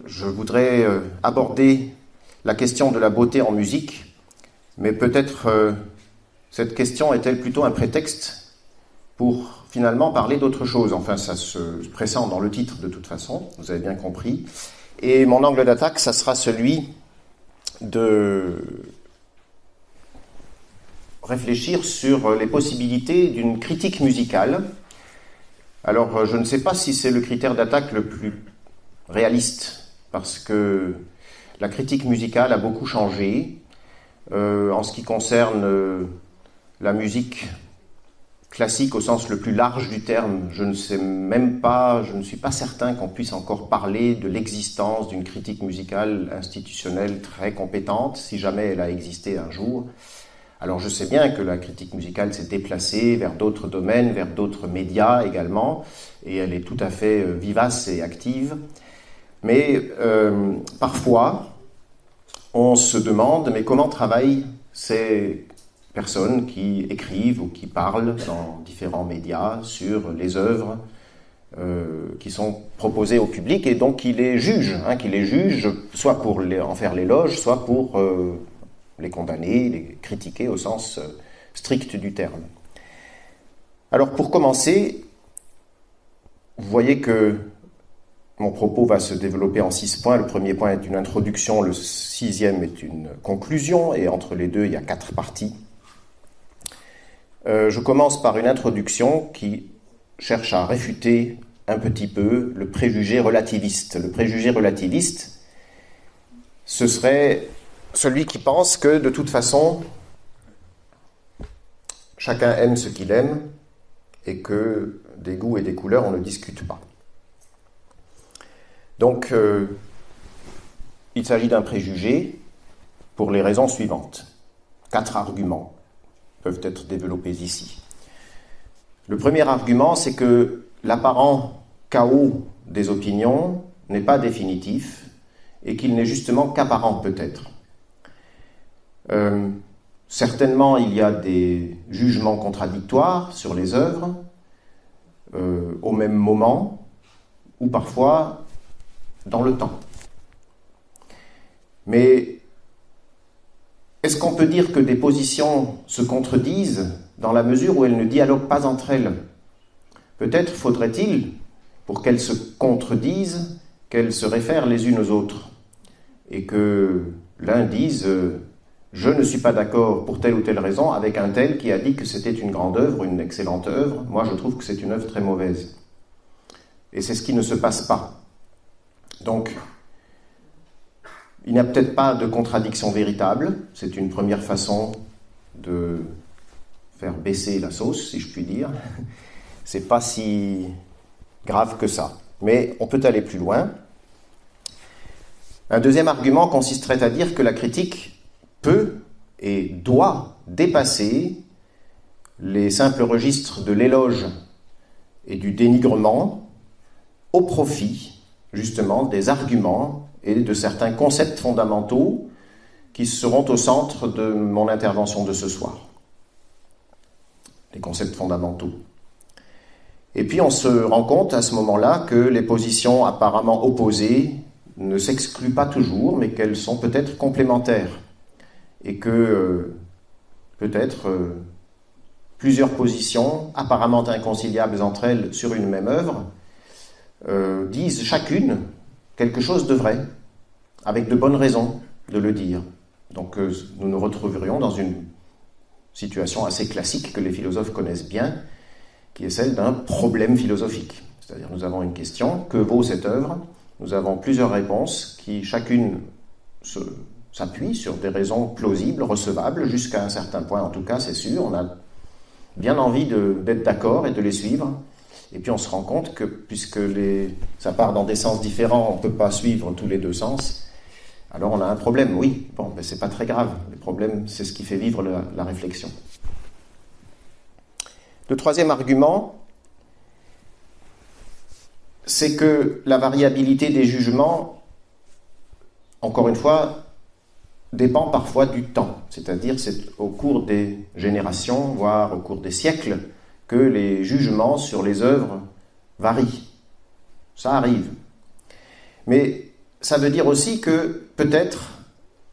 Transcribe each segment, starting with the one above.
je voudrais aborder la question de la beauté en musique, mais peut-être cette question est-elle plutôt un prétexte pour finalement parler d'autre chose. Enfin, ça se pressent dans le titre de toute façon, vous avez bien compris. Et mon angle d'attaque, ça sera celui de réfléchir sur les possibilités d'une critique musicale. Alors, je ne sais pas si c'est le critère d'attaque le plus réaliste, parce que la critique musicale a beaucoup changé. En ce qui concerne la musique classique au sens le plus large du terme, je ne suis pas certain qu'on puisse encore parler de l'existence d'une critique musicale institutionnelle très compétente, si jamais elle a existé un jour. Alors je sais bien que la critique musicale s'est déplacée vers d'autres domaines, vers d'autres médias également, et elle est tout à fait vivace et active. Mais parfois, on se demande, mais comment travaillent ces personnes qui écrivent ou qui parlent dans différents médias sur les œuvres qui sont proposées au public, et donc qui les jugent, soit pour en faire l'éloge, soit pour les condamner, les critiquer au sens strict du terme. Alors pour commencer, vous voyez que mon propos va se développer en 6 points. Le premier point est une introduction, le 6e est une conclusion, et entre les deux, il y a 4 parties. Je commence par une introduction qui cherche à réfuter un petit peu le préjugé relativiste. Le préjugé relativiste, ce serait celui qui pense que, de toute façon, chacun aime ce qu'il aime, et que des goûts et des couleurs, on ne discute pas. Donc, il s'agit d'un préjugé pour les raisons suivantes. 4 arguments peuvent être développés ici. Le premier argument, c'est que l'apparent chaos des opinions n'est pas définitif et qu'il n'est justement qu'apparent peut-être. Certainement, il y a des jugements contradictoires sur les œuvres au même moment ou parfois dans le temps. Mais est-ce qu'on peut dire que des positions se contredisent dans la mesure où elles ne dialoguent pas entre elles? Peut-être faudrait-il, pour qu'elles se contredisent, qu'elles se réfèrent les unes aux autres, et que l'un dise je ne suis pas d'accord pour telle ou telle raison avec un tel qui a dit que c'était une grande œuvre, une excellente œuvre. Moi, je trouve que c'est une œuvre très mauvaise. Et c'est ce qui ne se passe pas. Donc, il n'y a peut-être pas de contradiction véritable. C'est une première façon de faire baisser la sauce, si je puis dire. C'est pas si grave que ça. Mais on peut aller plus loin. Un deuxième argument consisterait à dire que la critique peut et doit dépasser les simples registres de l'éloge et du dénigrement au profit, justement, des arguments et de certains concepts fondamentaux qui seront au centre de mon intervention de ce soir. Les concepts fondamentaux. Et puis on se rend compte à ce moment-là que les positions apparemment opposées ne s'excluent pas toujours, mais qu'elles sont peut-être complémentaires. Et que peut-être plusieurs positions apparemment inconciliables entre elles sur une même œuvre disent chacune quelque chose de vrai, avec de bonnes raisons de le dire. Donc nous nous retrouverions dans une situation assez classique que les philosophes connaissent bien, qui est celle d'un problème philosophique. C'est-à-dire nous avons une question, que vaut cette œuvre? Nous avons plusieurs réponses qui chacune s'appuie sur des raisons plausibles, recevables, jusqu'à un certain point en tout cas, c'est sûr. On a bien envie d'être d'accord et de les suivre. Et puis on se rend compte que, puisque ça part dans des sens différents, on ne peut pas suivre tous les deux sens, alors on a un problème, oui. Bon, mais c'est pas très grave. Le problème, c'est ce qui fait vivre la réflexion. Le troisième argument, c'est que la variabilité des jugements, encore une fois, dépend parfois du temps. C'est-à-dire, c'est au cours des générations, voire au cours des siècles, que les jugements sur les œuvres varient. Ça arrive. Mais ça veut dire aussi que peut-être,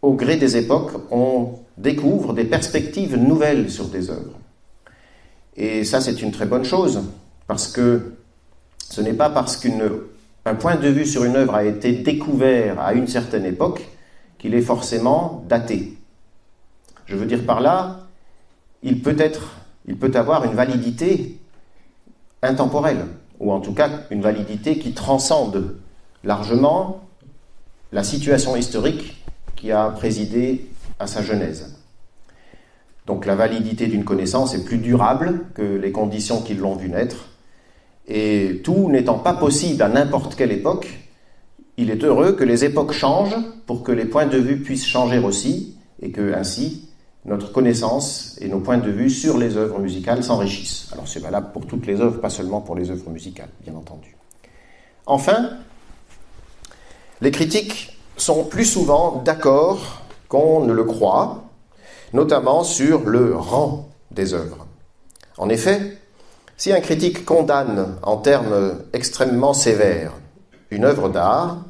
au gré des époques, on découvre des perspectives nouvelles sur des œuvres. Et ça, c'est une très bonne chose, parce que ce n'est pas parce qu'un point de vue sur une œuvre a été découvert à une certaine époque qu'il est forcément daté. Je veux dire par là, il peut avoir une validité intemporelle, ou en tout cas une validité qui transcende largement la situation historique qui a présidé à sa genèse. Donc la validité d'une connaissance est plus durable que les conditions qui l'ont vu naître, et tout n'étant pas possible à n'importe quelle époque, il est heureux que les époques changent pour que les points de vue puissent changer aussi, et que ainsi notre connaissance et nos points de vue sur les œuvres musicales s'enrichissent. Alors c'est valable pour toutes les œuvres, pas seulement pour les œuvres musicales, bien entendu. Enfin, les critiques sont plus souvent d'accord qu'on ne le croit, notamment sur le rang des œuvres. En effet, si un critique condamne en termes extrêmement sévères une œuvre d'art,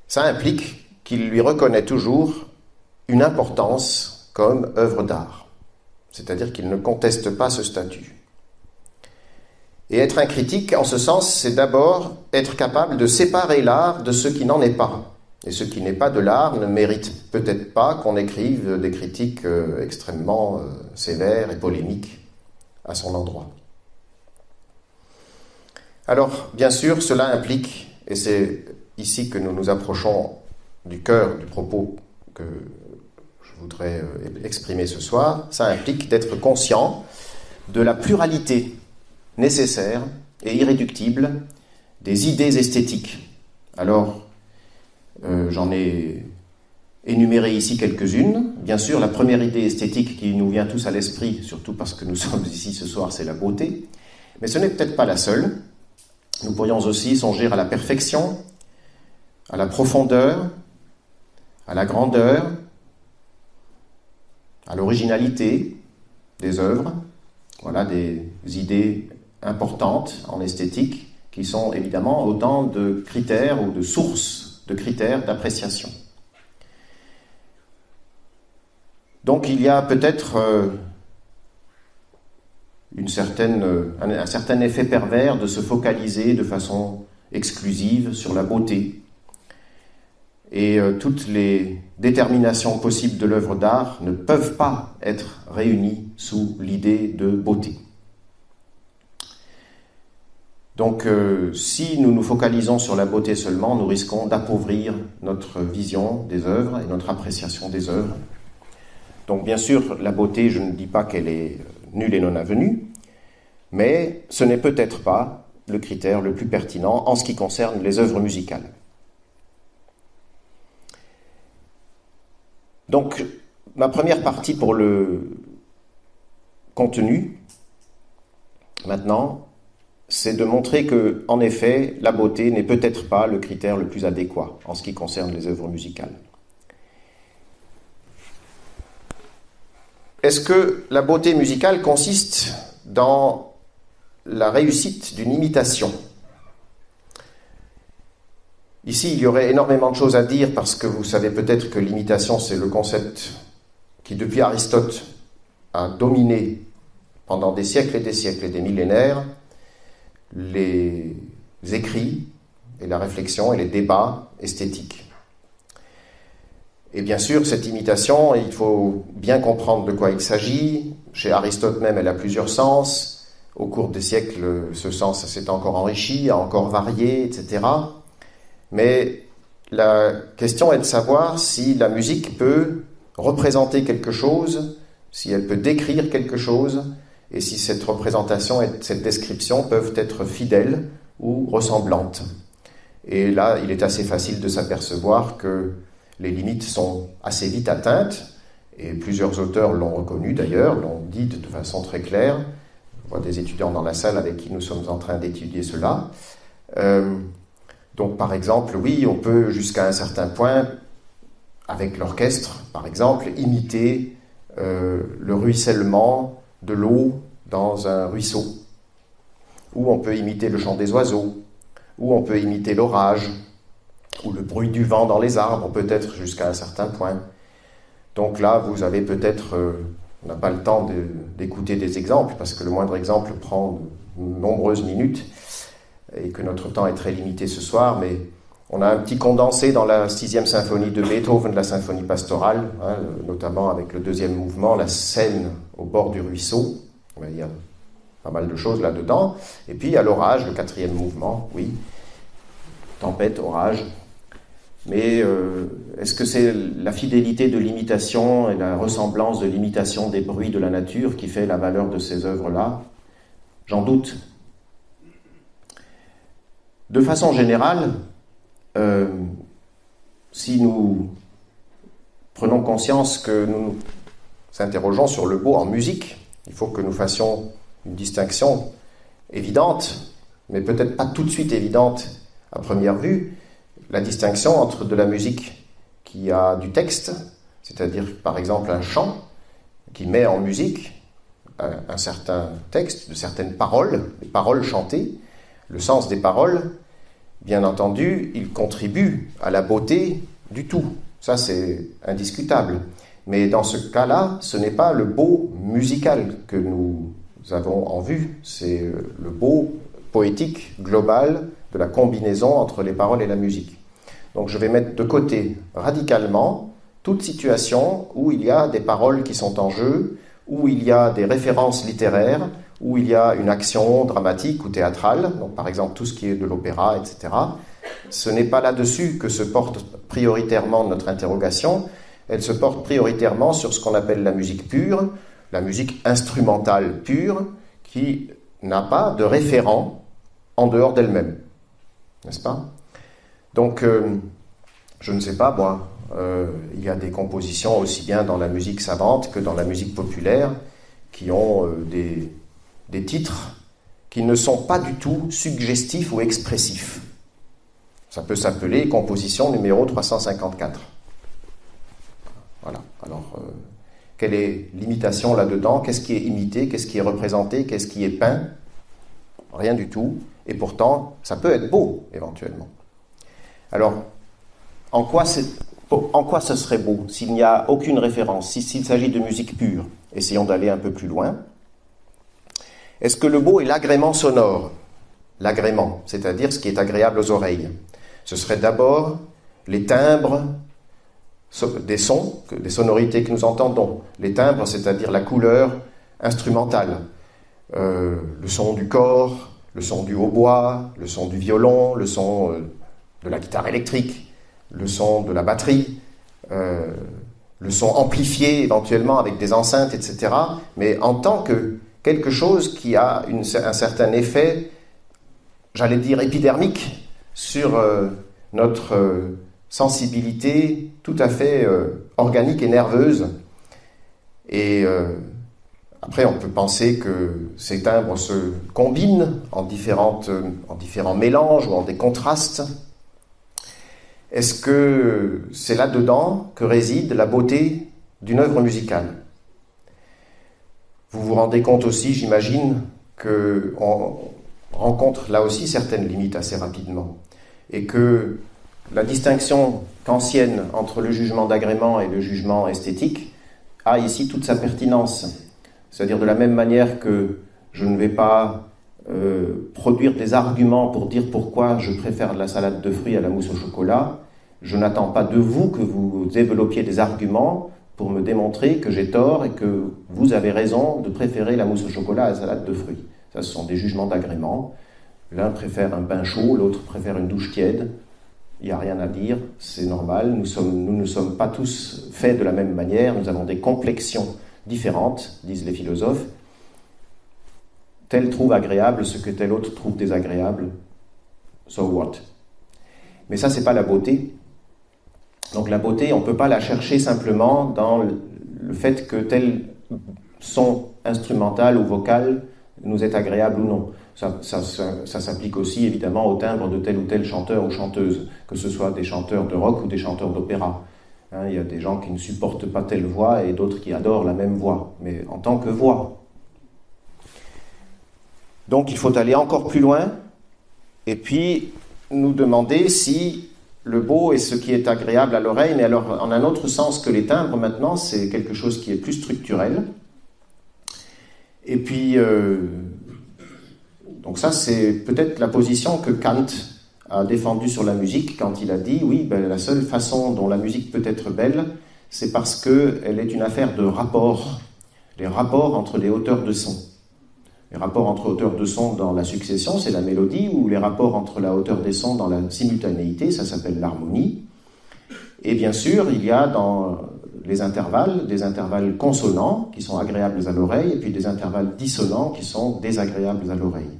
ça implique qu'il lui reconnaît toujours une importance comme œuvre d'art, c'est-à-dire qu'il ne conteste pas ce statut. Et être un critique, en ce sens, c'est d'abord être capable de séparer l'art de ce qui n'en est pas. Et ce qui n'est pas de l'art ne mérite peut-être pas qu'on écrive des critiques extrêmement sévères et polémiques à son endroit. Alors, bien sûr, cela implique, et c'est ici que nous nous approchons du cœur du propos que je voudrais exprimer ce soir, ça implique d'être conscient de la pluralité nécessaire et irréductible des idées esthétiques. Alors, j'en ai énuméré ici quelques-unes. Bien sûr, la première idée esthétique qui nous vient tous à l'esprit, surtout parce que nous sommes ici ce soir, c'est la beauté. Mais ce n'est peut-être pas la seule. Nous pourrions aussi songer à la perfection, à la profondeur, à la grandeur, à l'originalité des œuvres. Voilà des idées importantes en esthétique qui sont évidemment autant de critères ou de sources de critères d'appréciation. Donc il y a peut-être un certain effet pervers de se focaliser de façon exclusive sur la beauté. Et toutes les déterminations possibles de l'œuvre d'art ne peuvent pas être réunies sous l'idée de beauté. Donc, si nous nous focalisons sur la beauté seulement, nous risquons d'appauvrir notre vision des œuvres et notre appréciation des œuvres. Donc, bien sûr, la beauté, je ne dis pas qu'elle est nulle et non avenue, mais ce n'est peut-être pas le critère le plus pertinent en ce qui concerne les œuvres musicales. Donc, ma première partie pour le contenu, maintenant, c'est de montrer que, en effet, la beauté n'est peut-être pas le critère le plus adéquat en ce qui concerne les œuvres musicales. Est-ce que la beauté musicale consiste dans la réussite d'une imitation ? Ici, il y aurait énormément de choses à dire parce que vous savez peut-être que l'imitation, c'est le concept qui, depuis Aristote, a dominé pendant des siècles et des millénaires les écrits et la réflexion et les débats esthétiques. Et bien sûr, cette imitation, il faut bien comprendre de quoi il s'agit. Chez Aristote même, elle a plusieurs sens. Au cours des siècles, ce sens s'est encore enrichi, a encore varié, etc. Mais la question est de savoir si la musique peut représenter quelque chose, si elle peut décrire quelque chose, et si cette représentation et cette description peuvent être fidèles ou ressemblantes. Et là, il est assez facile de s'apercevoir que les limites sont assez vite atteintes, et plusieurs auteurs l'ont reconnu d'ailleurs, l'ont dit de façon très claire. Je vois des étudiants dans la salle avec qui nous sommes en train d'étudier cela. Donc par exemple, oui, on peut jusqu'à un certain point, avec l'orchestre par exemple, imiter le ruissellement de l'eau dans un ruisseau, ou on peut imiter le chant des oiseaux, ou on peut imiter l'orage, ou le bruit du vent dans les arbres, peut-être jusqu'à un certain point. Donc là, vous avez peut-être, on n'a pas le temps d'écouter des exemples, parce que le moindre exemple prend de nombreuses minutes, et que notre temps est très limité ce soir, mais on a un petit condensé dans la 6e symphonie de Beethoven, la symphonie pastorale, hein, notamment avec le 2e mouvement, la scène au bord du ruisseau. Il y a pas mal de choses là-dedans. Et puis il y a l'orage, le 4e mouvement, oui. Tempête, orage. Mais est-ce que c'est la fidélité de l'imitation et la ressemblance de l'imitation des bruits de la nature qui fait la valeur de ces œuvres-là? J'en doute. De façon générale, si nous prenons conscience que nous nous interrogeons sur le beau en musique, il faut que nous fassions une distinction évidente, mais peut-être pas tout de suite évidente à première vue, la distinction entre de la musique qui a du texte, c'est-à-dire par exemple un chant qui met en musique un certain texte, de certaines paroles, des paroles chantées, le sens des paroles. Bien entendu, il contribue à la beauté du tout. Ça, c'est indiscutable. Mais dans ce cas-là, ce n'est pas le beau musical que nous avons en vue. C'est le beau poétique global de la combinaison entre les paroles et la musique. Donc je vais mettre de côté radicalement toute situation où il y a des paroles qui sont en jeu, où il y a des références littéraires, où il y a une action dramatique ou théâtrale, donc par exemple tout ce qui est de l'opéra, etc. Ce n'est pas là-dessus que se porte prioritairement notre interrogation. Elle se porte prioritairement sur ce qu'on appelle la musique pure, la musique instrumentale pure, qui n'a pas de référent en dehors d'elle-même. N'est-ce pas? Donc, je ne sais pas, moi, il y a des compositions aussi bien dans la musique savante que dans la musique populaire qui ont des titres qui ne sont pas du tout suggestifs ou expressifs. Ça peut s'appeler composition numéro 354. Voilà. Alors, quelle est l'imitation là-dedans? Qu'est-ce qui est imité? Qu'est-ce qui est représenté? Qu'est-ce qui est peint? Rien du tout. Et pourtant, ça peut être beau, éventuellement. Alors, en quoi ce serait beau s'il n'y a aucune référence, s'il s'agit de musique pure? Essayons d'aller un peu plus loin. Est-ce que le beau est l'agrément sonore? L'agrément, c'est-à-dire ce qui est agréable aux oreilles. Ce serait d'abord les timbres des sons, des sonorités que nous entendons. Les timbres, c'est-à-dire la couleur instrumentale. Le son du cor, le son du hautbois, le son du violon, le son de la guitare électrique, le son de la batterie, le son amplifié éventuellement avec des enceintes, etc. Mais en tant que quelque chose qui a un certain effet, j'allais dire épidermique, sur notre sensibilité tout à fait organique et nerveuse. Et après, on peut penser que ces timbres se combinent en différents mélanges ou en des contrastes. Est-ce que c'est là-dedans que réside la beauté d'une œuvre musicale? Vous vous rendez compte aussi, j'imagine, qu'on rencontre là aussi certaines limites assez rapidement, et que la distinction kantienne entre le jugement d'agrément et le jugement esthétique a ici toute sa pertinence. C'est-à-dire de la même manière que je ne vais pas produire des arguments pour dire pourquoi je préfère la salade de fruits à la mousse au chocolat, je n'attends pas de vous que vous développiez des arguments pour me démontrer que j'ai tort et que vous avez raison de préférer la mousse au chocolat à la salade de fruits. Ça, ce sont des jugements d'agrément. L'un préfère un bain chaud, l'autre préfère une douche tiède. Il n'y a rien à dire, c'est normal. Nous ne sommes pas tous faits de la même manière. Nous avons des complexions différentes, disent les philosophes. Tel trouve agréable ce que tel autre trouve désagréable. So what? Mais ça, c'est pas la beauté. Donc la beauté, on ne peut pas la chercher simplement dans le fait que tel son instrumental ou vocal nous est agréable ou non. Ça s'applique aussi évidemment au timbre de tel ou tel chanteur ou chanteuse, que ce soit des chanteurs de rock ou des chanteurs d'opéra. Il y a des gens qui ne supportent pas telle voix et d'autres qui adorent la même voix, mais en tant que voix. Donc il faut aller encore plus loin et puis nous demander si le beau est ce qui est agréable à l'oreille, mais alors en un autre sens que les timbres maintenant, c'est quelque chose qui est plus structurel. Et puis, donc ça c'est peut-être la position que Kant a défendue sur la musique quand il a dit, oui, ben, la seule façon dont la musique peut être belle, c'est parce qu'elle est une affaire de rapport, les rapports entre les hauteurs de son. Les rapports entre hauteurs de son dans la succession, c'est la mélodie, ou les rapports entre la hauteur des sons dans la simultanéité, ça s'appelle l'harmonie. Et bien sûr, il y a dans les intervalles, des intervalles consonants qui sont agréables à l'oreille, et puis des intervalles dissonants qui sont désagréables à l'oreille.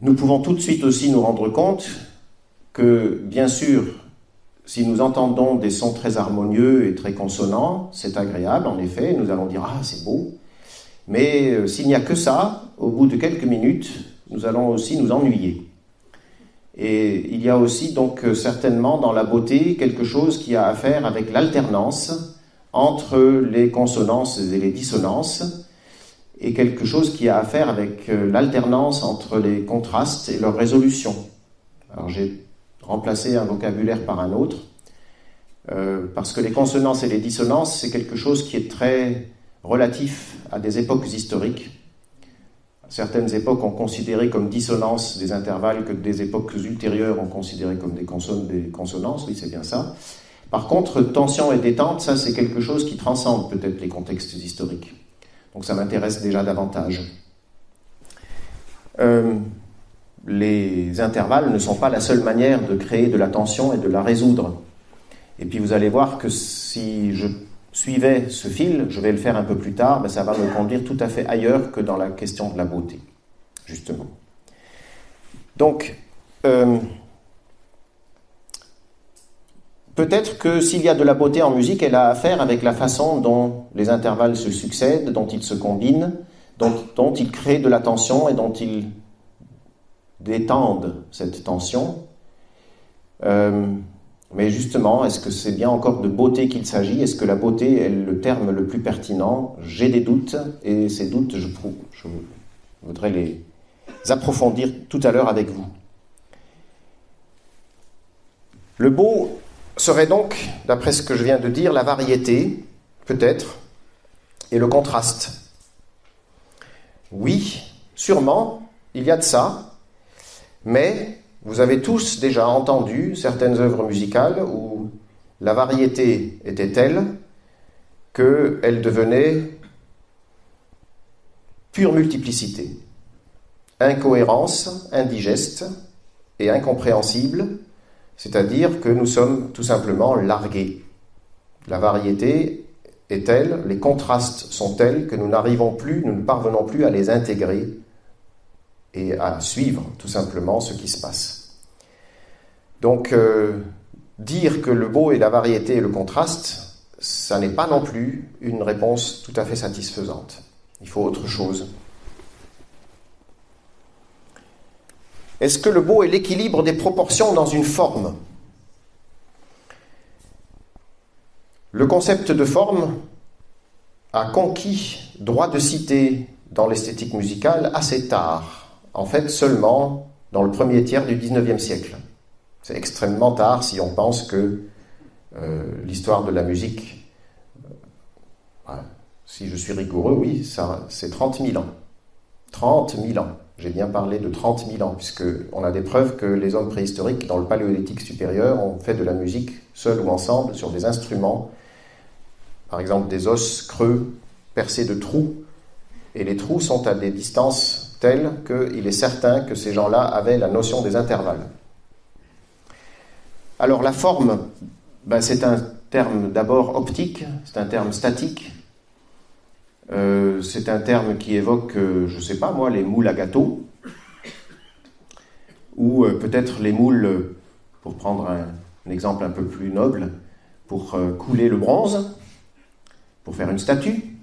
Nous pouvons tout de suite aussi nous rendre compte que, bien sûr, si nous entendons des sons très harmonieux et très consonants, c'est agréable, en effet, nous allons dire « Ah, c'est beau ». Mais s'il n'y a que ça, au bout de quelques minutes, nous allons aussi nous ennuyer. Et il y a aussi donc certainement dans la beauté quelque chose qui a à faire avec l'alternance entre les consonances et les dissonances, et quelque chose qui a à faire avec l'alternance entre les contrastes et leur résolution. Alors j'ai remplacer un vocabulaire par un autre, parce que les consonances et les dissonances, c'est quelque chose qui est très relatif à des époques historiques. Certaines époques ont considéré comme dissonance des intervalles que des époques ultérieures ont considéré comme des consonances, oui c'est bien ça. Par contre, tension et détente, ça c'est quelque chose qui transcende peut-être les contextes historiques. Donc ça m'intéresse déjà davantage. Les intervalles ne sont pas la seule manière de créer de la tension et de la résoudre. Et puis vous allez voir que si je suivais ce fil, je vais le faire un peu plus tard, ben ça va me conduire tout à fait ailleurs que dans la question de la beauté, justement. Donc, peut-être que s'il y a de la beauté en musique, elle a à faire avec la façon dont les intervalles se succèdent, dont ils se combinent, dont ils créent de la tension et dont ils détendent cette tension. Mais justement, est-ce que c'est bien encore de beauté qu'il s'agit? Est-ce que la beauté est le terme le plus pertinent? J'ai des doutes, et ces doutes, je voudrais les approfondir tout à l'heure avec vous. Le beau serait donc, d'après ce que je viens de dire, la variété, peut-être, et le contraste. Oui, sûrement, il y a de ça. Mais vous avez tous déjà entendu certaines œuvres musicales où la variété était telle qu'elle devenait pure multiplicité, incohérence, indigeste et incompréhensible, c'est-à-dire que nous sommes tout simplement largués. La variété est telle, les contrastes sont tels que nous ne parvenons plus à les intégrer et à suivre tout simplement ce qui se passe. Donc, dire que le beau est la variété et le contraste, ça n'est pas non plus une réponse tout à fait satisfaisante. Il faut autre chose. Est-ce que le beau est l'équilibre des proportions dans une forme? Le concept de forme a conquis droit de cité dans l'esthétique musicale assez tard. En fait, seulement dans le premier tiers du XIXe siècle. C'est extrêmement tard si on pense que l'histoire de la musique, si je suis rigoureux, oui, ça, c'est 30 000 ans. 30 000 ans. J'ai bien parlé de 30 000 ans, puisqu'on a des preuves que les hommes préhistoriques, dans le paléolithique supérieur, ont fait de la musique seuls ou ensemble sur des instruments, par exemple des os creux percés de trous, et les trous sont à des distances telles qu'il est certain que ces gens-là avaient la notion des intervalles. Alors la forme, c'est un terme d'abord optique, c'est un terme statique, c'est un terme qui évoque, je ne sais pas moi, les moules à gâteau, ou peut-être les moules, pour prendre un exemple un peu plus noble, pour couler le bronze, pour faire une statue.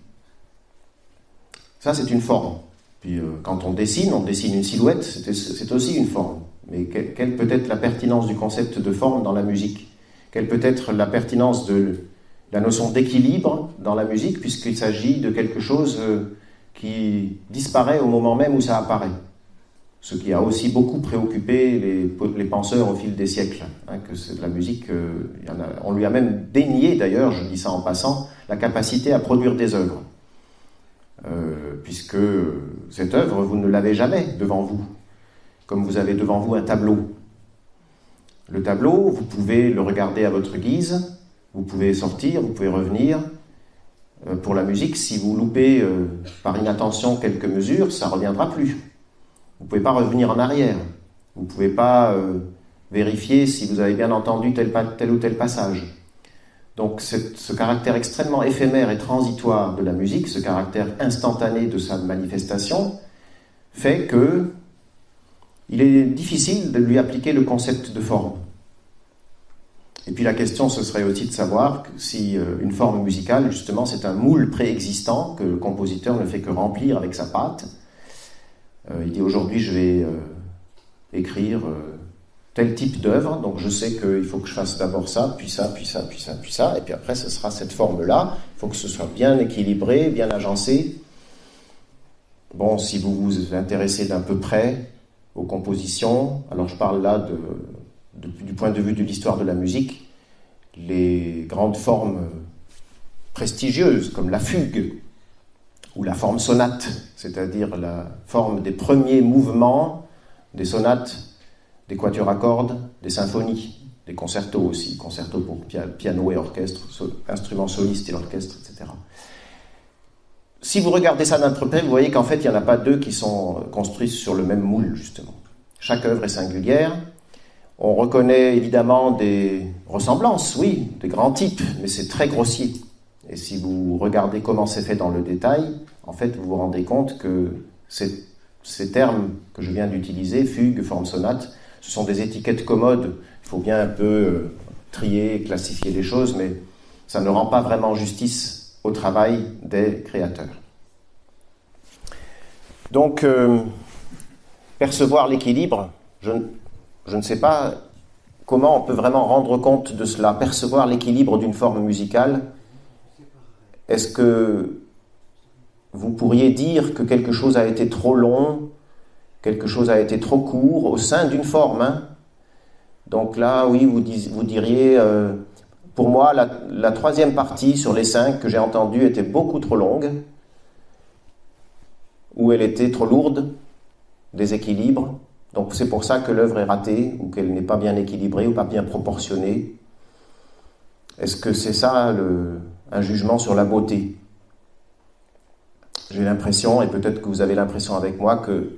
Ça, c'est une forme. Puis quand on dessine une silhouette, c'est aussi une forme. Mais quelle peut être la pertinence du concept de forme dans la musique? Quelle peut être la pertinence de la notion d'équilibre dans la musique, puisqu'il s'agit de quelque chose qui disparaît au moment même où ça apparaît? ce qui a aussi beaucoup préoccupé les penseurs au fil des siècles, hein, que la musique, on lui a même dénié d'ailleurs, je dis ça en passant, la capacité à produire des œuvres. Puisque cette œuvre, vous ne l'avez jamais devant vous, comme vous avez devant vous un tableau. Le tableau, vous pouvez le regarder à votre guise, vous pouvez sortir, vous pouvez revenir. Pour la musique, si vous loupez par inattention quelques mesures, ça ne reviendra plus. Vous ne pouvez pas revenir en arrière. Vous ne pouvez pas vérifier si vous avez bien entendu tel ou tel passage. Donc ce caractère extrêmement éphémère et transitoire de la musique, ce caractère instantané de sa manifestation, fait que il est difficile de lui appliquer le concept de forme. Et puis la question, ce serait aussi de savoir si une forme musicale, justement, c'est un moule préexistant que le compositeur ne fait que remplir avec sa patte. Il dit aujourd'hui, je vais écrire tel type d'œuvre, donc je sais qu'il faut que je fasse d'abord ça, puis ça, puis ça, puis ça, puis ça, et puis après ce sera cette forme-là. Il faut que ce soit bien équilibré, bien agencé. Bon, si vous vous intéressez d'un peu près aux compositions, alors je parle là du point de vue de l'histoire de la musique, les grandes formes prestigieuses comme la fugue ou la forme sonate, c'est-à-dire la forme des premiers mouvements des sonates, des quatuors à cordes, des symphonies, des concertos aussi, concertos pour piano et orchestre, instruments solistes et orchestre, etc. Si vous regardez ça d'un peu près, vous voyez qu'en fait, il n'y en a pas deux qui sont construits sur le même moule, justement. Chaque œuvre est singulière. On reconnaît évidemment des ressemblances, oui, des grands types, mais c'est très grossier. Et si vous regardez comment c'est fait dans le détail, en fait, vous vous rendez compte que ces termes que je viens d'utiliser, fugue, forme sonate, ce sont des étiquettes commodes. Il faut bien un peu trier, classifier les choses, mais ça ne rend pas vraiment justice au travail des créateurs. Donc, percevoir l'équilibre, je ne sais pas comment on peut vraiment rendre compte de cela, percevoir l'équilibre d'une forme musicale. Est-ce que vous pourriez dire que quelque chose a été trop long, quelque chose a été trop court au sein d'une forme, hein? Donc là, oui, vous diriez, pour moi, la troisième partie sur les 5 que j'ai entendues était beaucoup trop longue, ou elle était trop lourde, déséquilibre. Donc c'est pour ça que l'œuvre est ratée, ou qu'elle n'est pas bien équilibrée, ou pas bien proportionnée. Est-ce que c'est ça un jugement sur la beauté? J'ai l'impression, et peut-être que vous avez l'impression avec moi, que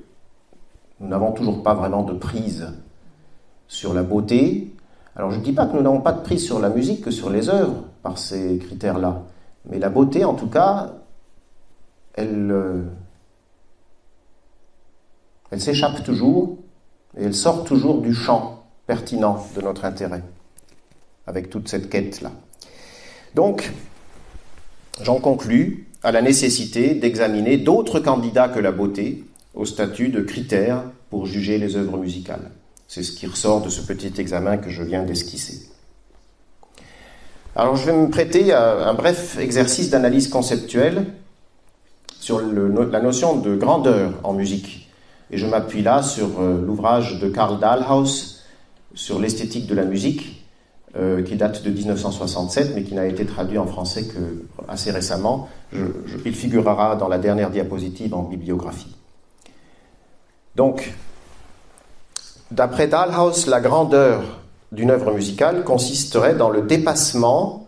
nous n'avons toujours pas vraiment de prise sur la beauté. Alors je ne dis pas que nous n'avons pas de prise sur la musique que sur les œuvres, par ces critères-là. Mais la beauté, en tout cas, elle s'échappe toujours, et elle sort toujours du champ pertinent de notre intérêt, avec toute cette quête-là. Donc, j'en conclus à la nécessité d'examiner d'autres candidats que la beauté au statut de critères pour juger les œuvres musicales. C'est ce qui ressort de ce petit examen que je viens d'esquisser. Alors je vais me prêter à un bref exercice d'analyse conceptuelle sur la notion de grandeur en musique. Et je m'appuie là sur l'ouvrage de Karl Dahlhaus sur l'esthétique de la musique, qui date de 1967, mais qui n'a été traduit en français que assez récemment. Il figurera dans la dernière diapositive en bibliographie. Donc, d'après Dahlhaus, la grandeur d'une œuvre musicale consisterait dans le dépassement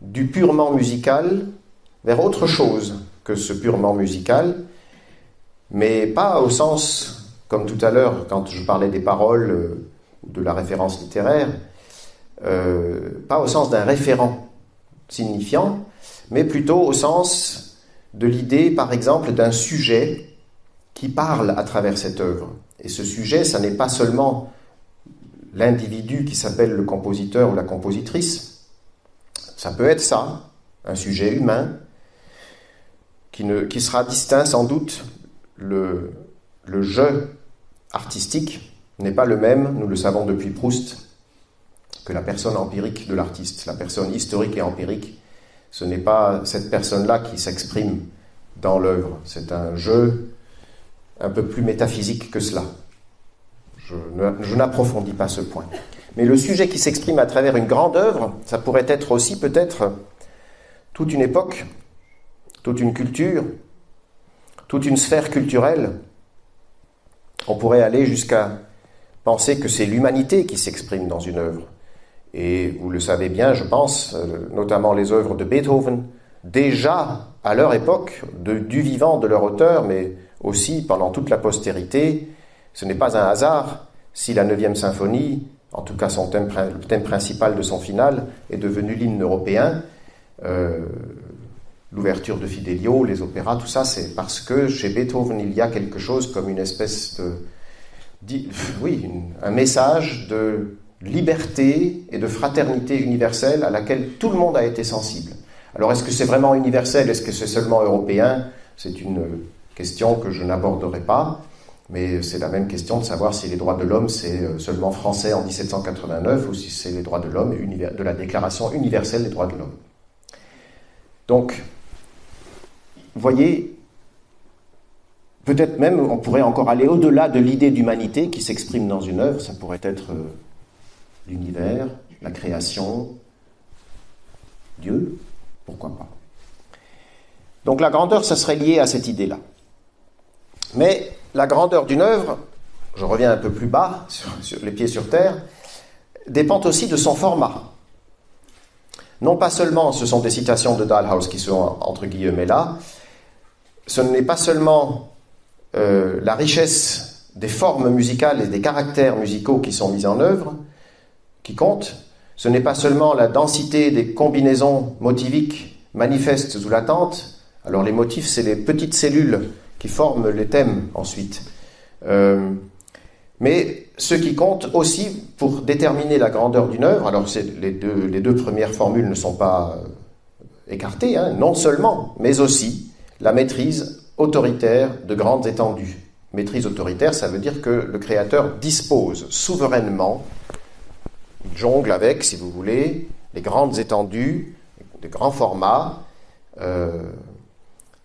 du purement musical vers autre chose que ce purement musical, mais pas au sens, comme tout à l'heure, quand je parlais des paroles ou de la référence littéraire, pas au sens d'un référent signifiant, mais plutôt au sens de l'idée, par exemple, d'un sujet qui parle à travers cette œuvre. Et ce sujet, ça n'est pas seulement l'individu qui s'appelle le compositeur ou la compositrice, ça peut être ça, un sujet humain, qui sera distinct sans doute. Le jeu artistique n'est pas le même, nous le savons depuis Proust, que la personne empirique de l'artiste. La personne historique et empirique, ce n'est pas cette personne-là qui s'exprime dans l'œuvre. C'est un jeu un peu plus métaphysique que cela. Je n'approfondis pas ce point. Mais le sujet qui s'exprime à travers une grande œuvre, ça pourrait être aussi peut-être toute une époque, toute une culture, toute une sphère culturelle. On pourrait aller jusqu'à penser que c'est l'humanité qui s'exprime dans une œuvre. Et vous le savez bien, je pense, notamment les œuvres de Beethoven, déjà à leur époque, du vivant de leur auteur, mais aussi pendant toute la postérité, ce n'est pas un hasard si la 9e symphonie, en tout cas le thème principal de son finale, est devenu l'hymne européen. L'ouverture de Fidelio, les opéras, tout ça, c'est parce que chez Beethoven, il y a quelque chose comme une espèce un message de liberté et de fraternité universelle à laquelle tout le monde a été sensible. Alors, est-ce que c'est vraiment universel? Est-ce que c'est seulement européen? C'est une question que je n'aborderai pas, mais c'est la même question de savoir si les droits de l'homme, c'est seulement français en 1789 ou si c'est les droits de l'homme de la Déclaration universelle des droits de l'homme. Donc, vous voyez, peut-être même on pourrait encore aller au-delà de l'idée d'humanité qui s'exprime dans une œuvre. Ça pourrait être l'univers, la création, Dieu, pourquoi pas. Donc la grandeur, ça serait lié à cette idée-là. Mais la grandeur d'une œuvre, je reviens un peu plus bas, sur les pieds sur terre, dépend aussi de son format. Non pas seulement, ce sont des citations de Dalhouse qui sont entre guillemets là, ce n'est pas seulement la richesse des formes musicales et des caractères musicaux qui sont mis en œuvre qui compte, ce n'est pas seulement la densité des combinaisons motiviques manifestes ou latentes. Alors les motifs, c'est les petites cellules qui forment les thèmes ensuite. Mais ce qui compte aussi pour déterminer la grandeur d'une œuvre, alors les deux premières formules ne sont pas écartées, non seulement, mais aussi la maîtrise autoritaire de grandes étendues. Maîtrise autoritaire, ça veut dire que le créateur dispose souverainement, il jongle avec, si vous voulez, les grandes étendues, de grands formats.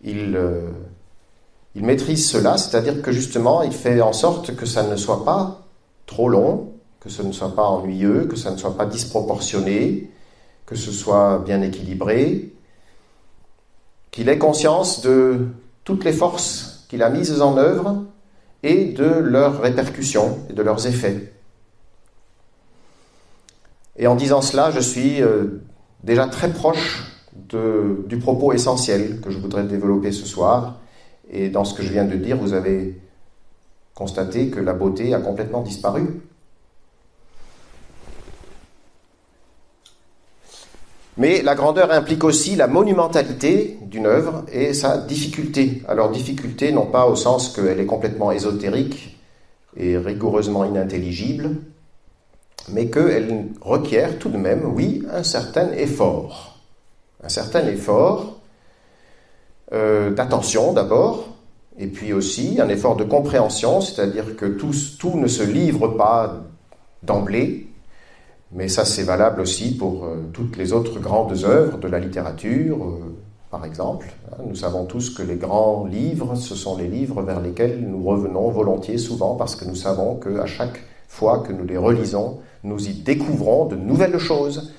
Il maîtrise cela, c'est-à-dire que justement, il fait en sorte que ça ne soit pas trop long, que ce ne soit pas ennuyeux, que ça ne soit pas disproportionné, que ce soit bien équilibré, qu'il ait conscience de toutes les forces qu'il a mises en œuvre et de leurs répercussions et de leurs effets. Et en disant cela, je suis déjà très proche du propos essentiel que je voudrais développer ce soir. Et dans ce que je viens de dire, vous avez constaté que la beauté a complètement disparu. Mais la grandeur implique aussi la monumentalité d'une œuvre et sa difficulté. Alors difficulté, non pas au sens qu'elle est complètement ésotérique et rigoureusement inintelligible, mais qu'elle requiert tout de même, oui, un certain effort. Un certain effort d'attention d'abord, et puis aussi un effort de compréhension, c'est-à-dire que tout ne se livre pas d'emblée, mais ça c'est valable aussi pour toutes les autres grandes œuvres de la littérature, par exemple. Nous savons tous que les grands livres, ce sont les livres vers lesquels nous revenons volontiers souvent, parce que nous savons qu'à chaque fois que nous les relisons, nous y découvrons de nouvelles choses.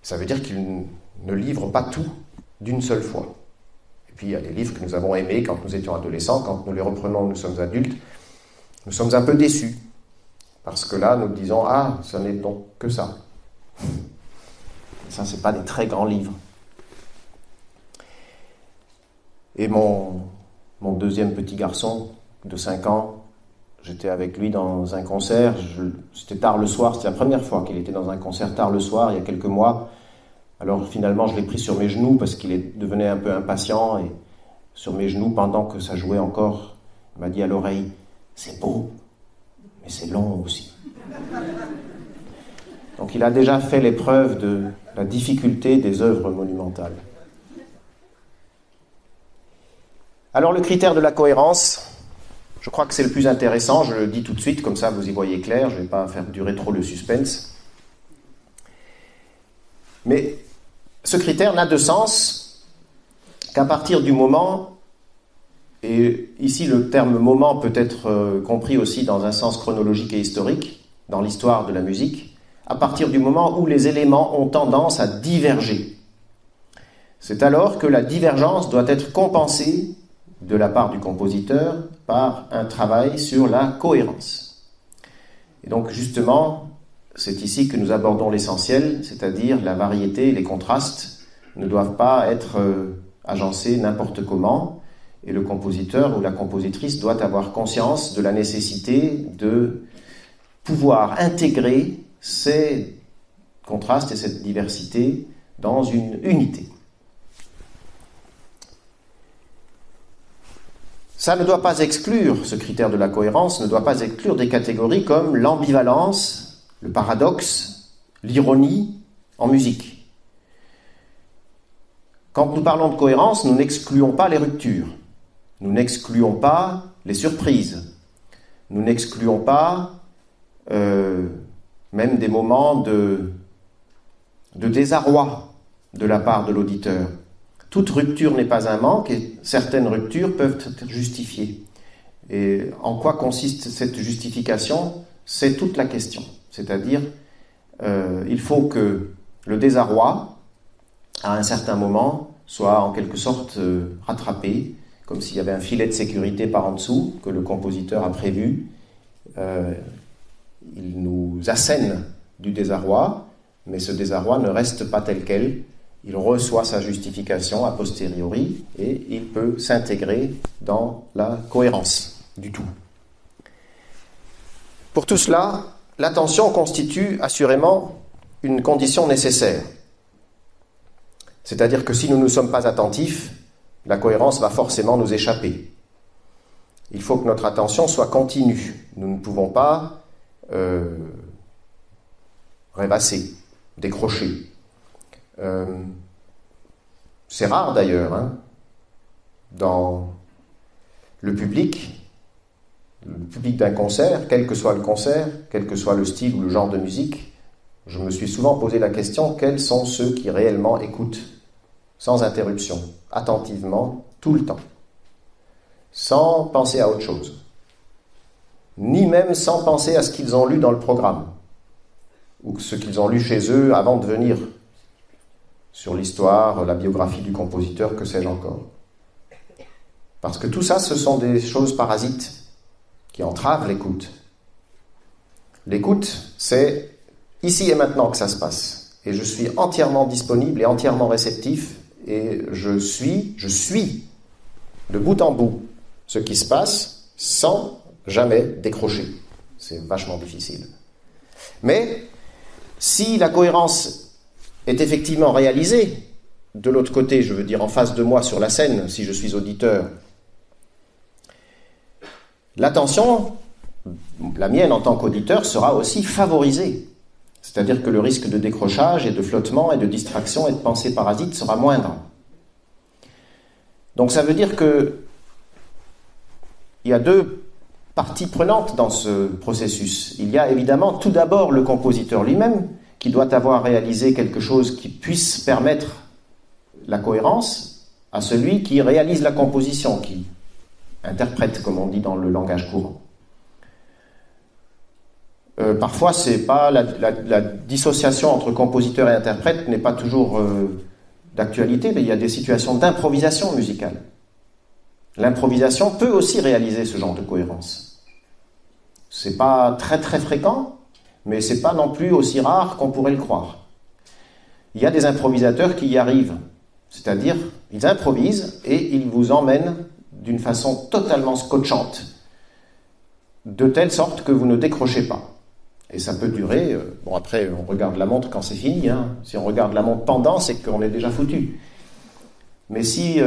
Ça veut dire qu'ils ne livrent pas tout d'une seule fois. Et puis il y a des livres que nous avons aimés quand nous étions adolescents, quand nous les reprenons, nous sommes adultes, nous sommes un peu déçus. Parce que là, nous disons, ah, ça n'est donc que ça. Ça, ce n'est pas des très grands livres. Et mon deuxième petit garçon de 5 ans, j'étais avec lui dans un concert, c'était tard le soir, c'était la première fois qu'il était dans un concert tard le soir, il y a quelques mois. Alors finalement, je l'ai pris sur mes genoux parce qu'il devenait un peu impatient, et sur mes genoux, pendant que ça jouait encore, il m'a dit à l'oreille, « C'est beau, mais c'est long aussi. » Donc il a déjà fait l'épreuve de la difficulté des œuvres monumentales. Alors le critère de la cohérence, je crois que c'est le plus intéressant, je le dis tout de suite, comme ça vous y voyez clair, je ne vais pas faire durer trop le suspense. Mais ce critère n'a de sens qu'à partir du moment et ici le terme moment peut être compris aussi dans un sens chronologique et historique, dans l'histoire de la musique, à partir du moment où les éléments ont tendance à diverger. C'est alors que la divergence doit être compensée de la part du compositeur par un travail sur la cohérence. Et donc justement, c'est ici que nous abordons l'essentiel, c'est-à-dire la variété et les contrastes ne doivent pas être agencés n'importe comment, et le compositeur ou la compositrice doit avoir conscience de la nécessité de pouvoir intégrer ces contrastes et cette diversité dans une unité. Ça ne doit pas exclure, ce critère de la cohérence ne doit pas exclure des catégories comme l'ambivalence, le paradoxe, l'ironie en musique. Quand nous parlons de cohérence, nous n'excluons pas les ruptures, nous n'excluons pas les surprises, nous n'excluons pas même des moments de désarroi de la part de l'auditeur. Toute rupture n'est pas un manque et certaines ruptures peuvent être justifiées. Et en quoi consiste cette justification? C'est toute la question. C'est-à-dire, il faut que le désarroi, à un certain moment, soit en quelque sorte rattrapé, comme s'il y avait un filet de sécurité par en dessous que le compositeur a prévu. Il nous assène du désarroi, mais ce désarroi ne reste pas tel quel. Il reçoit sa justification a posteriori et il peut s'intégrer dans la cohérence du tout. Pour tout cela, l'attention constitue assurément une condition nécessaire. C'est-à-dire que si nous ne sommes pas attentifs, la cohérence va forcément nous échapper. Il faut que notre attention soit continue. Nous ne pouvons pas rêvasser, décrocher. C'est rare d'ailleurs, dans le public d'un concert, quel que soit le concert, quel que soit le style ou le genre de musique, je me suis souvent posé la question, quels sont ceux qui réellement écoutent sans interruption, attentivement, tout le temps, sans penser à autre chose, ni même sans penser à ce qu'ils ont lu dans le programme, ou ce qu'ils ont lu chez eux avant de venir, sur l'histoire, la biographie du compositeur, que sais-je encore. Parce que tout ça, ce sont des choses parasites qui entravent l'écoute. L'écoute, c'est ici et maintenant que ça se passe. Et je suis entièrement disponible et entièrement réceptif, et je suis de bout en bout ce qui se passe sans jamais décrocher. C'est vachement difficile. Mais si la cohérence est effectivement réalisée, de l'autre côté, je veux dire en face de moi sur la scène, si je suis auditeur, l'attention, la mienne en tant qu'auditeur, sera aussi favorisée. C'est-à-dire que le risque de décrochage et de flottement et de distraction et de pensée parasite sera moindre. Donc ça veut dire que il y a deux parties prenantes dans ce processus. Il y a évidemment tout d'abord le compositeur lui-même, qui doit avoir réalisé quelque chose qui puisse permettre la cohérence à celui qui réalise la composition, qui interprète, comme on dit dans le langage courant. Parfois, c'est pas la dissociation entre compositeur et interprète n'est pas toujours d'actualité, mais il y a des situations d'improvisation musicale. L'improvisation peut aussi réaliser ce genre de cohérence. C'est pas très très fréquent, mais c'est pas non plus aussi rare qu'on pourrait le croire. Il y a des improvisateurs qui y arrivent, c'est-à-dire ils improvisent et ils vous emmènent d'une façon totalement scotchante, de telle sorte que vous ne décrochez pas. Et ça peut durer, bon après on regarde la montre quand c'est fini, si on regarde la montre pendant, c'est qu'on est déjà foutu. Mais si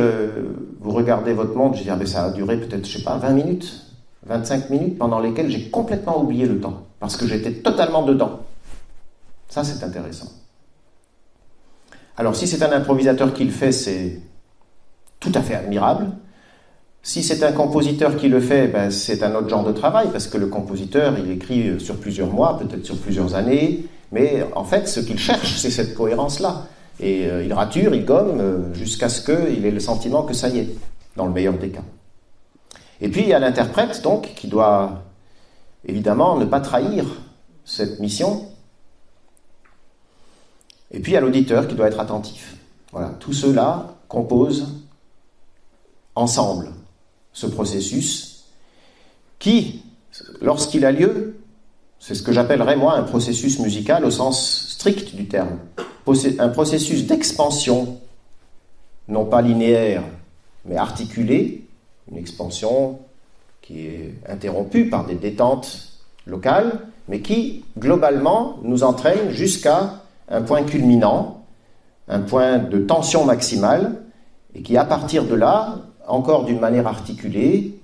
vous regardez votre montre, je dis, ça a duré peut-être, 20 minutes, 25 minutes, pendant lesquelles j'ai complètement oublié le temps, parce que j'étais totalement dedans. Ça, c'est intéressant. Alors, si c'est un improvisateur qui le fait, c'est tout à fait admirable. Si c'est un compositeur qui le fait, c'est un autre genre de travail, parce que le compositeur, il écrit sur plusieurs mois, peut-être sur plusieurs années, mais en fait, ce qu'il cherche, c'est cette cohérence-là. Et il rature, il gomme, jusqu'à ce qu'il ait le sentiment que ça y est, dans le meilleur des cas. Et puis il y a l'interprète, donc, qui doit évidemment ne pas trahir cette mission. Et puis il y a l'auditeur qui doit être attentif. Voilà, tout cela compose ensemble ce processus qui, lorsqu'il a lieu, c'est ce que j'appellerais moi un processus musical au sens strict du terme, un processus d'expansion, non pas linéaire, mais articulé, une expansion qui est interrompue par des détentes locales, mais qui, globalement, nous entraîne jusqu'à un point culminant, un point de tension maximale, et qui, à partir de là, encore d'une manière articulée,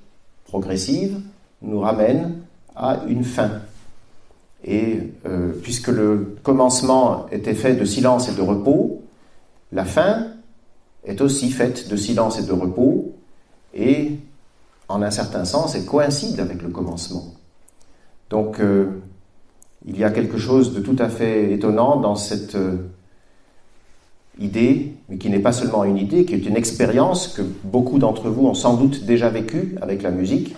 progressive, nous ramène à une fin. Et puisque le commencement était fait de silence et de repos, la fin est aussi faite de silence et de repos, et en un certain sens, elle coïncide avec le commencement. Donc, il y a quelque chose de tout à fait étonnant dans cette idée, mais qui n'est pas seulement une idée, qui est une expérience que beaucoup d'entre vous ont sans doute déjà vécue avec la musique,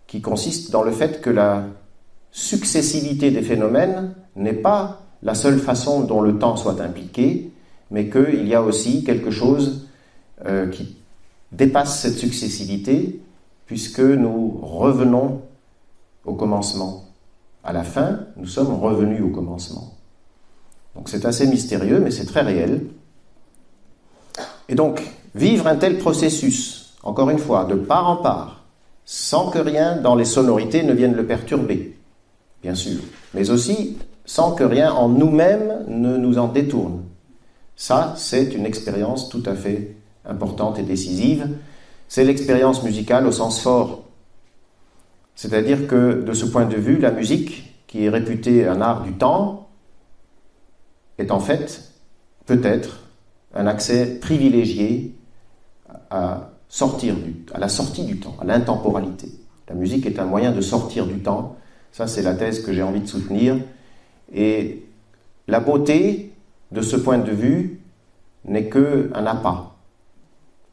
qui consiste dans le fait que la successivité des phénomènes n'est pas la seule façon dont le temps soit impliqué, mais qu'il y a aussi quelque chose qui dépasse cette successivité, puisque nous revenons au commencement. À la fin, nous sommes revenus au commencement. Donc c'est assez mystérieux, mais c'est très réel. Et donc, vivre un tel processus, encore une fois, de part en part, sans que rien dans les sonorités ne vienne le perturber, bien sûr, mais aussi sans que rien en nous-mêmes ne nous en détourne. Ça, c'est une expérience tout à fait importante et décisive. C'est l'expérience musicale au sens fort. C'est-à-dire que, de ce point de vue, la musique, qui est réputée un art du temps, est en fait, peut-être, un accès privilégié à la sortie du temps, à l'intemporalité. La musique est un moyen de sortir du temps. Ça, c'est la thèse que j'ai envie de soutenir. Et la beauté, de ce point de vue, n'est qu'un appât.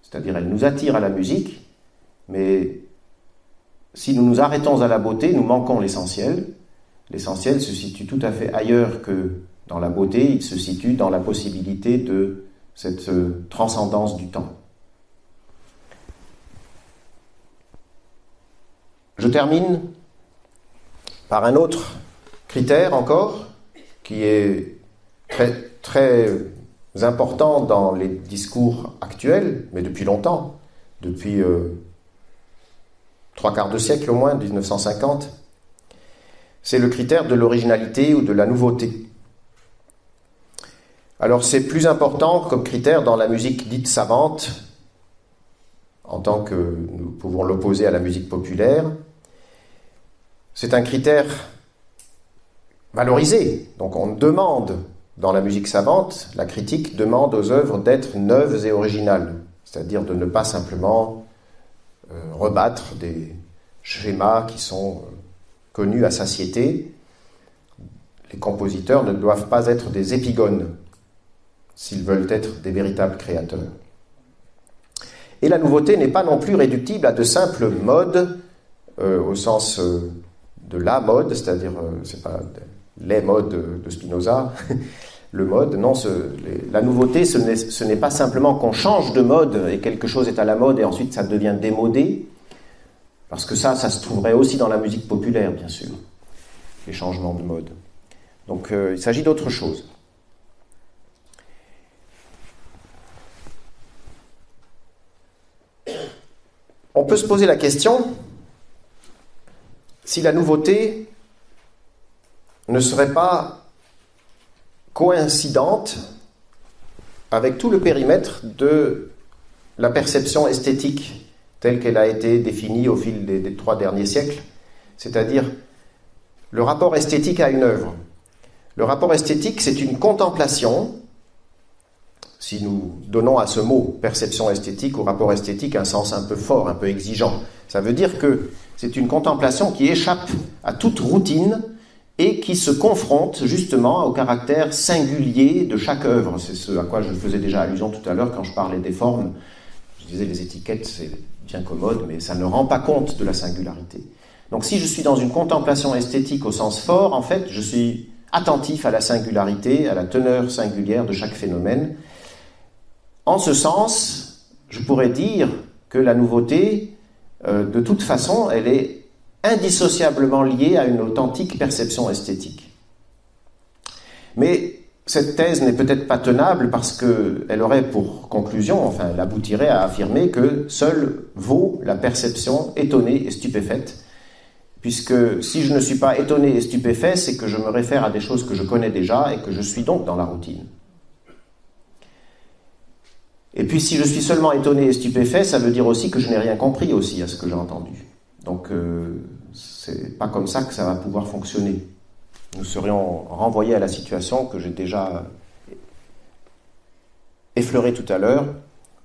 C'est-à-dire, elle nous attire à la musique, mais si nous nous arrêtons à la beauté, nous manquons l'essentiel. L'essentiel se situe tout à fait ailleurs que dans la beauté, il se situe dans la possibilité de cette transcendance du temps. Je termine par un autre critère encore, qui est très, très important dans les discours actuels, mais depuis longtemps, depuis 3/4 de siècle au moins, 1950, c'est le critère de l'originalité ou de la nouveauté. Alors c'est plus important comme critère dans la musique dite savante, en tant que nous pouvons l'opposer à la musique populaire. C'est un critère valorisé. Donc on demande, dans la musique savante, la critique demande aux œuvres d'être neuves et originales, c'est-à-dire de ne pas simplement rebattre des schémas qui sont connus à satiété. Les compositeurs ne doivent pas être des épigones s'ils veulent être des véritables créateurs. Et la nouveauté n'est pas non plus réductible à de simples modes, au sens de la mode, c'est-à-dire, c'est pas les modes de Spinoza, le mode, non, la nouveauté, ce n'est pas simplement qu'on change de mode et quelque chose est à la mode et ensuite ça devient démodé, parce que ça se trouverait aussi dans la musique populaire, bien sûr, les changements de mode. Donc il s'agit d'autre chose. On peut se poser la question si la nouveauté ne serait pas coïncidente avec tout le périmètre de la perception esthétique telle qu'elle a été définie au fil des 3 derniers siècles, c'est-à-dire le rapport esthétique à une œuvre. Le rapport esthétique, c'est une contemplation, si nous donnons à ce mot perception esthétique, au rapport esthétique, un sens un peu fort, un peu exigeant. Ça veut dire que c'est une contemplation qui échappe à toute routine et qui se confronte justement au caractère singulier de chaque œuvre. C'est ce à quoi je faisais déjà allusion tout à l'heure quand je parlais des formes. Je disais les étiquettes, c'est bien commode, mais ça ne rend pas compte de la singularité. Donc si je suis dans une contemplation esthétique au sens fort, en fait, je suis attentif à la singularité, à la teneur singulière de chaque phénomène. En ce sens, je pourrais dire que la nouveauté, de toute façon, elle est indissociablement liée à une authentique perception esthétique. Mais cette thèse n'est peut-être pas tenable parce qu'elle aurait pour conclusion, enfin elle aboutirait à affirmer que seule vaut la perception étonnée et stupéfaite, puisque si je ne suis pas étonné et stupéfait, c'est que je me réfère à des choses que je connais déjà et que je suis donc dans la routine. Et puis si je suis seulement étonné et stupéfait, ça veut dire aussi que je n'ai rien compris aussi à ce que j'ai entendu. Donc c'est pas comme ça que ça va pouvoir fonctionner. Nous serions renvoyés à la situation que j'ai déjà effleurée tout à l'heure,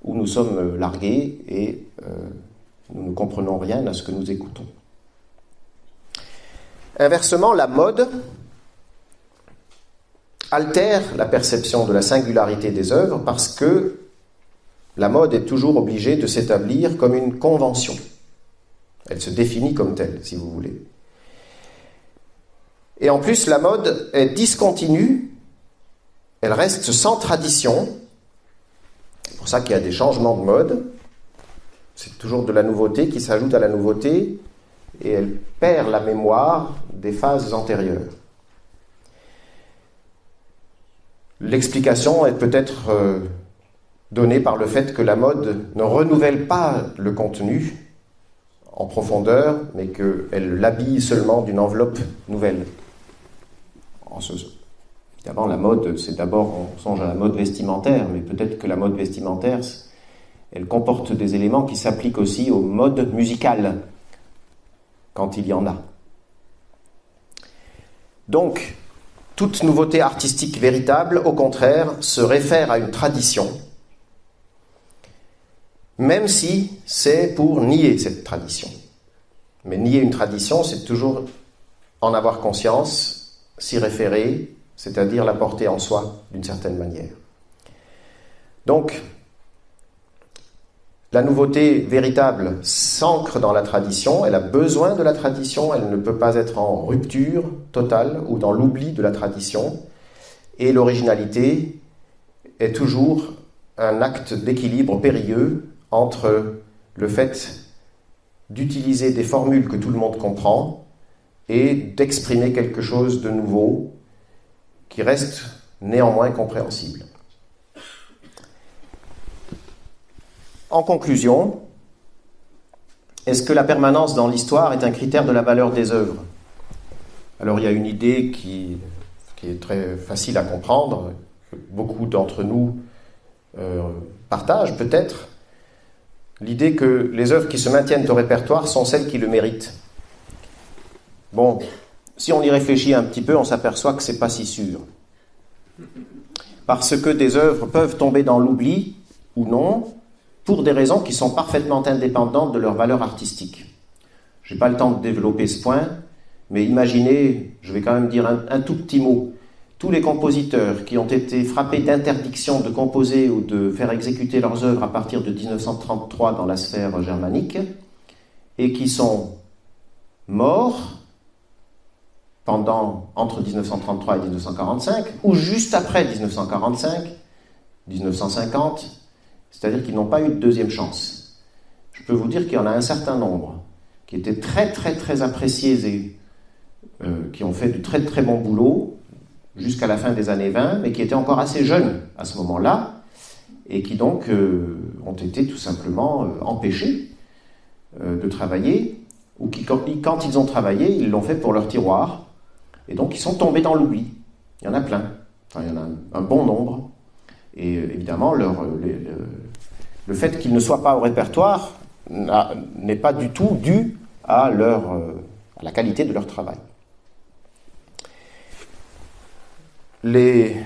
où nous sommes largués et nous ne comprenons rien à ce que nous écoutons. Inversement, la mode altère la perception de la singularité des œuvres parce que la mode est toujours obligée de s'établir comme une convention. Elle se définit comme telle, si vous voulez. Et en plus, la mode est discontinue, elle reste sans tradition. C'est pour ça qu'il y a des changements de mode. C'est toujours de la nouveauté qui s'ajoute à la nouveauté et elle perd la mémoire des phases antérieures. L'explication est peut-être donnée par le fait que la mode ne renouvelle pas le contenu en profondeur, mais qu'elle l'habille seulement d'une enveloppe nouvelle. Évidemment, la mode, c'est d'abord, on songe à la mode vestimentaire, mais peut-être que la mode vestimentaire, elle comporte des éléments qui s'appliquent aussi aux modes musicales, quand il y en a. Donc, toute nouveauté artistique véritable, au contraire, se réfère à une tradition, même si c'est pour nier cette tradition. Mais nier une tradition, c'est toujours en avoir conscience, s'y référer, c'est-à-dire la porter en soi d'une certaine manière. Donc, la nouveauté véritable s'ancre dans la tradition, elle a besoin de la tradition, elle ne peut pas être en rupture totale ou dans l'oubli de la tradition, et l'originalité est toujours un acte d'équilibre périlleux entre le fait d'utiliser des formules que tout le monde comprend et d'exprimer quelque chose de nouveau qui reste néanmoins compréhensible. En conclusion, est-ce que la permanence dans l'histoire est un critère de la valeur des œuvres ? Alors il y a une idée qui est très facile à comprendre, que beaucoup d'entre nous partagent peut-être, l'idée que les œuvres qui se maintiennent au répertoire sont celles qui le méritent. Bon, si on y réfléchit un petit peu, on s'aperçoit que ce n'est pas si sûr. Parce que des œuvres peuvent tomber dans l'oubli, ou non, pour des raisons qui sont parfaitement indépendantes de leur valeur artistique. Je n'ai pas le temps de développer ce point, mais imaginez, je vais quand même dire un tout petit mot, tous les compositeurs qui ont été frappés d'interdiction de composer ou de faire exécuter leurs œuvres à partir de 1933 dans la sphère germanique, et qui sont morts entre 1933 et 1945, ou juste après 1945, 1950, c'est-à-dire qu'ils n'ont pas eu de deuxième chance. Je peux vous dire qu'il y en a un certain nombre qui étaient très très très appréciés et qui ont fait de très très bons boulots jusqu'à la fin des années 20, mais qui étaient encore assez jeunes à ce moment-là, et qui donc ont été tout simplement empêchés de travailler, ou qui, quand ils ont travaillé, ils l'ont fait pour leur tiroir, et donc ils sont tombés dans l'oubli. Il y en a plein, enfin, il y en a un bon nombre, et évidemment le fait qu'ils ne soient pas au répertoire n'est pas du tout dû à la qualité de leur travail. Les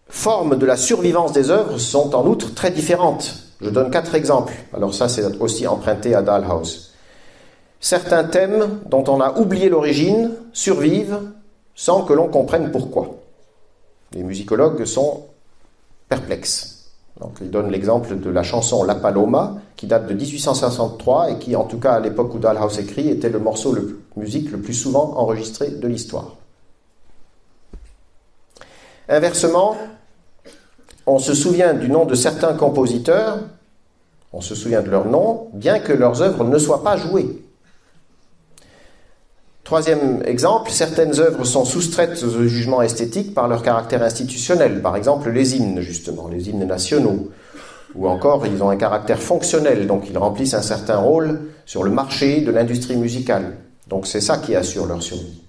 formes de la survivance des œuvres sont en outre très différentes. Je donne 4 exemples. Alors ça, c'est aussi emprunté à Dalhouse. Certains thèmes dont on a oublié l'origine survivent sans que l'on comprenne pourquoi. Les musicologues sont perplexes. Donc, il donne l'exemple de la chanson La Paloma, qui date de 1863 et qui, en tout cas à l'époque où Dalhouse écrit, était le morceau de musique le plus souvent enregistré de l'histoire. Inversement, on se souvient du nom de certains compositeurs, on se souvient de leur nom, bien que leurs œuvres ne soient pas jouées. Troisième exemple, certaines œuvres sont soustraites au jugement esthétique par leur caractère institutionnel, par exemple les hymnes, justement, les hymnes nationaux, ou encore ils ont un caractère fonctionnel, donc ils remplissent un certain rôle sur le marché de l'industrie musicale. Donc c'est ça qui assure leur survie.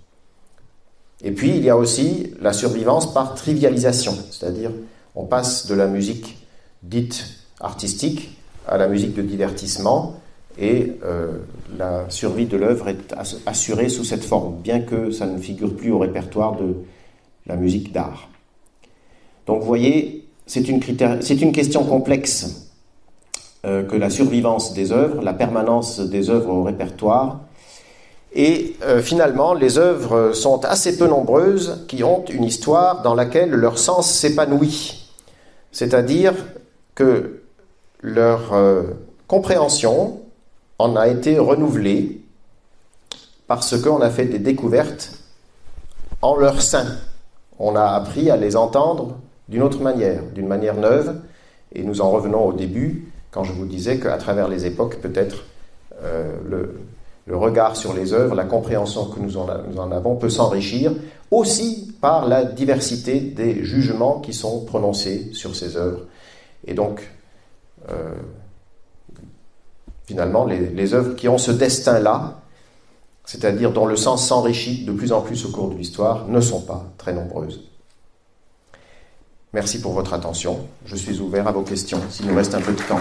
Et puis il y a aussi la survivance par trivialisation, c'est-à-dire on passe de la musique dite artistique à la musique de divertissement, et la survie de l'œuvre est assurée sous cette forme, bien que ça ne figure plus au répertoire de la musique d'art. Donc vous voyez, c'est une question complexe que la survivance des œuvres, la permanence des œuvres au répertoire, et finalement les œuvres sont assez peu nombreuses qui ont une histoire dans laquelle leur sens s'épanouit, c'est-à-dire que leur compréhension en a été renouvelée parce qu'on a fait des découvertes en leur sein. On a appris à les entendre d'une autre manière, d'une manière neuve, et nous en revenons au début, quand je vous disais qu'à travers les époques, peut-être le regard sur les œuvres, la compréhension que nous en avons peut s'enrichir aussi par la diversité des jugements qui sont prononcés sur ces œuvres. Et donc, finalement, les œuvres qui ont ce destin-là, c'est-à-dire dont le sens s'enrichit de plus en plus au cours de l'histoire, ne sont pas très nombreuses. Merci pour votre attention. Je suis ouvert à vos questions, s'il nous reste un peu de temps.